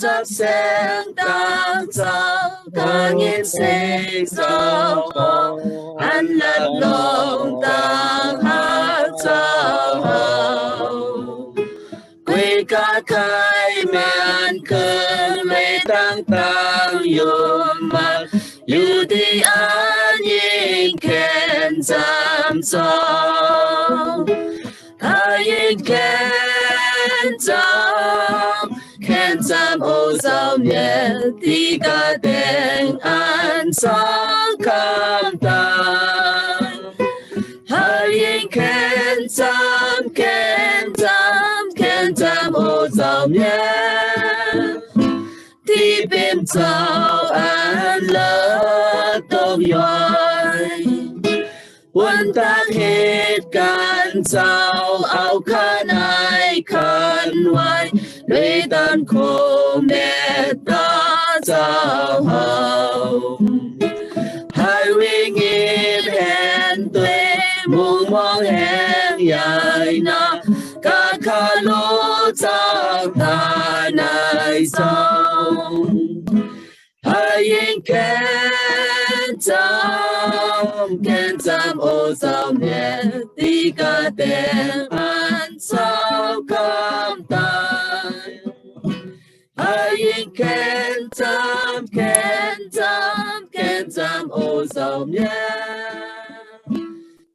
chấp sen tăng giáo ca nghiên sinh giáo hồ ăn lật lòng tăng hát giáo hậu quy ca khai men cơn lệ tăng tăng yom mặt yu ti an yin khen giam giáo yin khen giam ô giáo miệt ti ca đen an sáng cam tăng yin khen giam ô giáo miệt ti bim giáo an lỡ tôm yoaiวันตักเหตุการณ์เจ้าเอาข้านายขันไว้ด้วยตันคงเมตตาเจ้าเฮาให้วิ่งอินแห่งตัวมุ่งมองแห่งใหญ่นะกาคาโลจากตาในเจ้าให้ยิ่งแข็งจำโอเจ้าเมียตีกาเตงอันเจ้าคำตายให้ยิ่งแข็งจำโอเจ้าเมีย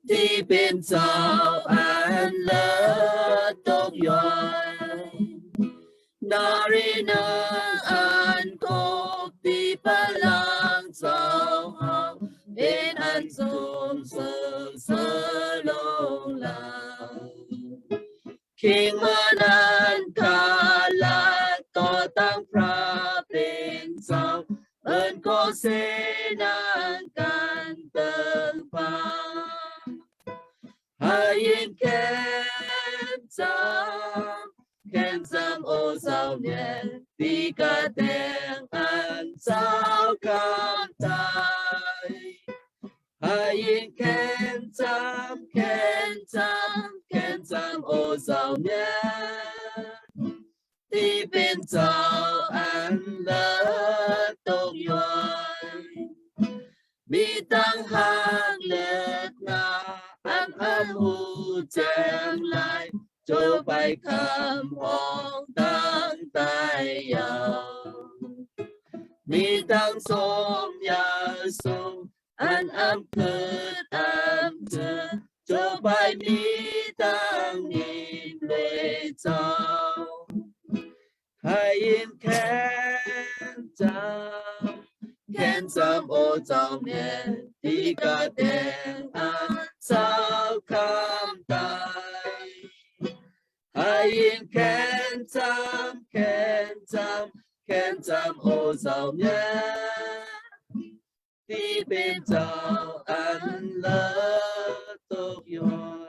ที่เป็นเจ้าอันเลิศตกย่อยนารีนาอันโกตีพลังเจ้าเฮาเป็นอันสูงสุดสลงลาคิงมานันกาลาต่อตั้งพระเป็นเจ้าเอิญก็เสนากันเติมฟ้าให้ยิ่งแข็งจำโอเจ้าเนี่ยตีกาแดงอันเจ้าคำตายให้ยิ่งแข็งจำโอเจ้าเนี่ยที่เป็นเจ้าอันเลิศตกย่อยมีตั้งหากเลิศนาอันหูแจ้งลายโจไปคำห้องตั้งใต้ยาวมีตั้งสมยาสูงอันอำเภอเจอโจไปมีตั้งนิมเลเจ้าให้ยิ้มแค้นจำโอเจ้าเมียที่กาแดงอันเจ้าคำตายให้ยิ่งแค้นจำโอเจ้าเมียที่เป็นเจ้าอันเลิศตกย่อย